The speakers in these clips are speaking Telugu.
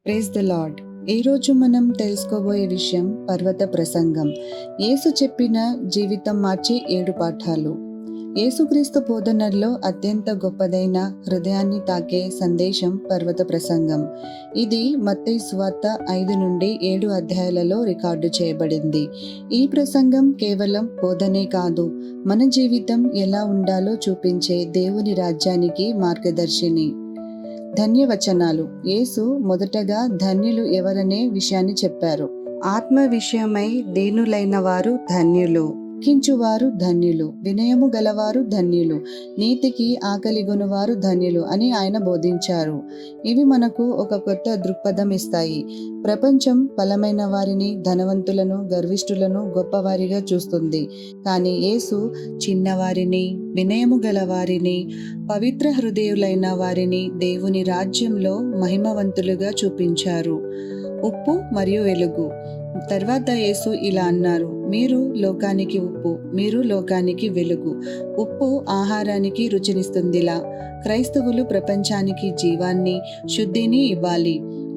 Praise the lord. ఈరోజు మనం తెలుసుకోబోయే విషయం పర్వత ప్రసంగం. యేసు చెప్పిన జీవితం మార్చి 7 పాఠాలు. యేసుక్రీస్తు బోధనల్లో అత్యంత గొప్పదైన హృదయాన్ని తాకే సందేశం పర్వత ప్రసంగం. ఇది మత్తయి సువార్త 5 నుండి 7 అధ్యాయాలలో రికార్డు చేయబడింది. ఈ ప్రసంగం కేవలం బోధనే కాదు, మన జీవితం ఎలా ఉండాలో చూపించే దేవుని రాజ్యానికి మార్గదర్శిని. ధన్యవచనాలు. యేసు మొదటగా ధన్యులు ఎవరనే విషయాన్ని చెప్పారు. ఆత్మ విషయమై దీనులైన వారు ధన్యులు, కించువారు ధన్యులు, వినయము గలవారు ధన్యులు, నీతికి ఆకలిగొనువారు ధన్యులు అని ఆయన బోధించారు. ఇవి మనకు ఒక కొత్త దృక్పథం ఇస్తాయి. ప్రపంచం బలమైన వారిని, ధనవంతులను, గర్విష్ఠులను గొప్పవారిగా చూస్తుంది. కానీ యేసు చిన్నవారిని, వినయము గలవారిని, పవిత్ర హృదయులైన వారిని దేవుని రాజ్యంలో మహిమవంతులుగా చూపించారు. ఉప్పు మరియు వెలుగు. తర్వాత యేసు ఇలా అన్నారు, మీరు లోకానికి ఉప్పు, మీరు లోకానికి వెలుగు. ఉప్పు ఆహారానికి రుచినిస్తుందిలా క్రైస్తవులు ప్రపంచానికి జీవాన్ని, శుద్ధిని ఇవ్వాలి.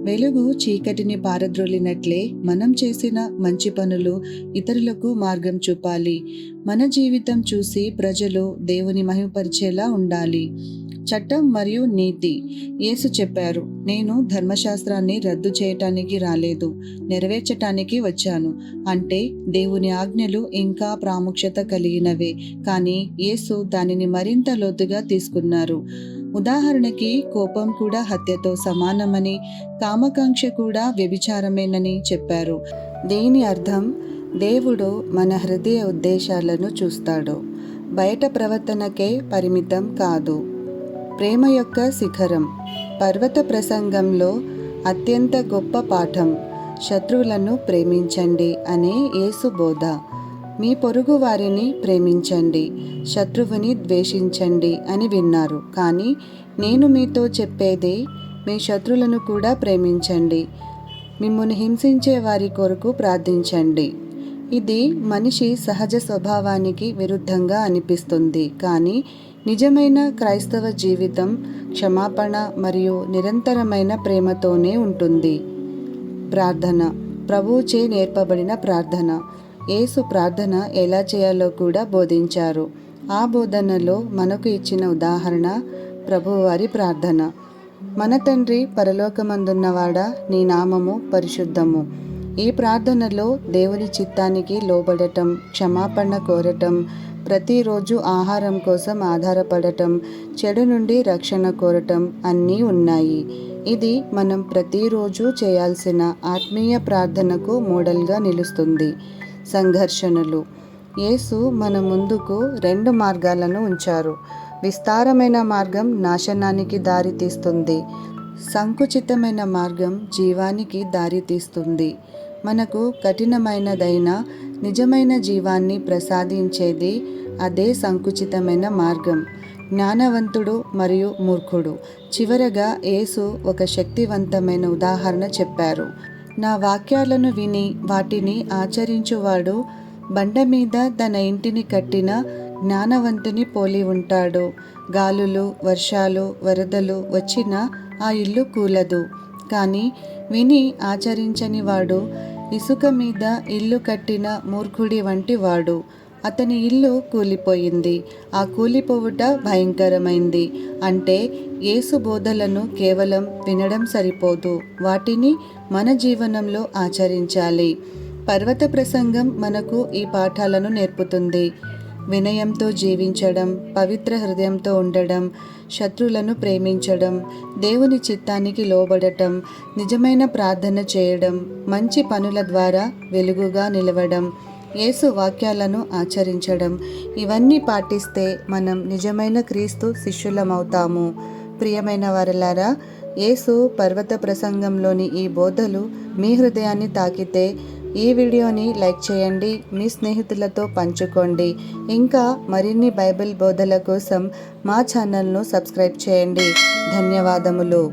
వెలుగు చీకటిని పారద్రోలినట్లే మనం చేసిన మంచి పనులు ఇతరులకు మార్గం చూపాలి. మన జీవితం చూసి ప్రజలు దేవుని మహిమపరిచేలా ఉండాలి. చట్టం మరియు నీతి. యేసు చెప్పారు, నేను ధర్మశాస్త్రాన్ని రద్దు చేయటానికి రాలేదు, నెరవేర్చటానికి వచ్చాను. అంటే దేవుని ఆజ్ఞలు ఇంకా ప్రాముఖ్యత కలిగినవే, కానీ యేసు దానిని మరింత లోతుగా తీసుకున్నారు. ఉదాహరణకి, కోపం కూడా హత్యతో సమానమని, కామకాంక్ష కూడా వ్యభిచారమేనని చెప్పారు. దీని అర్థం, దేవుడు మన హృదయ ఉద్దేశాలను చూస్తాడు, బయట ప్రవర్తనకే పరిమితం కాదు. ప్రేమ యొక్క శిఖరం. పర్వత ప్రసంగంలో అత్యంత గొప్ప పాఠం శత్రువులను ప్రేమించండి అనే యేసు బోధ. మీ పొరుగు వారిని ప్రేమించండి, శత్రువుని ద్వేషించండి అని విన్నారు. కానీ నేను మీతో చెప్పేది, మీ శత్రువులను కూడా ప్రేమించండి, మిమ్మును హింసించే వారి కొరకు ప్రార్థించండి. ఇది మనిషి సహజ స్వభావానికి విరుద్ధంగా అనిపిస్తుంది, కానీ నిజమైన క్రైస్తవ జీవితం క్షమాపణ మరియు నిరంతరమైన ప్రేమతోనే ఉంటుంది. ప్రార్థన. ప్రభువుచే నేర్పబడిన ప్రార్థన. యేసు ప్రార్థన ఎలా చేయాలో కూడా బోధించారు. ఆ బోధనలో మనకు ఇచ్చిన ఉదాహరణ ప్రభువారి ప్రార్థన. మన తండ్రి పరలోకమందున్నవాడా, నీ నామము పరిశుద్ధము. ఈ ప్రార్థనలో దేవుని చిత్తానికి లోబడటం, క్షమాపణ కోరటం, ప్రతిరోజు ఆహారం కోసం ఆధారపడటం, చెడు నుండి రక్షణ కోరటం అన్నీ ఉన్నాయి. ఇది మనం ప్రతిరోజు చేయాల్సిన ఆత్మీయ ప్రార్థనకు మోడల్గా నిలుస్తుంది. సంఘర్షణలు. యేసు మన ముందుకు 2 మార్గాలను ఉంచారు. విస్తారమైన మార్గం నాశనానికి దారి తీస్తుంది, సంకుచితమైన మార్గం జీవానికి దారి తీస్తుంది. మనకు కఠినమైనదైన నిజమైన జీవాన్ని ప్రసాదించేది అదే సంకుచితమైన మార్గం. జ్ఞానవంతుడు మరియు మూర్ఖుడు. చివరగా యేసు ఒక శక్తివంతమైన ఉదాహరణ చెప్పారు. నా వాక్యాలను విని వాటిని ఆచరించువాడు బండ మీద తన ఇంటిని కట్టిన జ్ఞానవంతుని పోలి ఉంటాడు. గాలులు, వర్షాలు, వరదలు వచ్చినా ఆ ఇల్లు కూలదు. కానీ విని ఆచరించని వాడు ఇసుక మీద ఇల్లు కట్టిన మూర్ఖుడి వంటి వాడు. అతని ఇల్లు కూలిపోయింది. ఆ కూలిపోవుట భయంకరమైంది. అంటే యేసు బోధలను కేవలం వినడం సరిపోదు, వాటిని మన జీవనంలో ఆచరించాలి. పర్వత ప్రసంగం మనకు ఈ పాఠాలను నేర్పుతుంది. వినయంతో జీవించడం, పవిత్ర హృదయంతో ఉండడం, శత్రువులను ప్రేమించడం, దేవుని చిత్తానికి లోబడటం, నిజమైన ప్రార్థన చేయడం, మంచి పనుల ద్వారా వెలుగుగా నిలవడం, యేసు వాక్యాలను ఆచరించడం. ఇవన్నీ పాటిస్తే మనం నిజమైన క్రీస్తు శిష్యులమవుతాము. ప్రియమైన వారలారా, యేసు పర్వత ప్రసంగంలోని ఈ బోధలు మీ హృదయాన్ని తాకితే ఈ వీడియోని లైక్ చేయండి, మీ స్నేహితులతో పంచుకోండి. ఇంకా మరిన్ని బైబిల్ బోధల కోసం మా ఛానల్ను సబ్స్క్రైబ్ చేయండి. ధన్యవాదములు.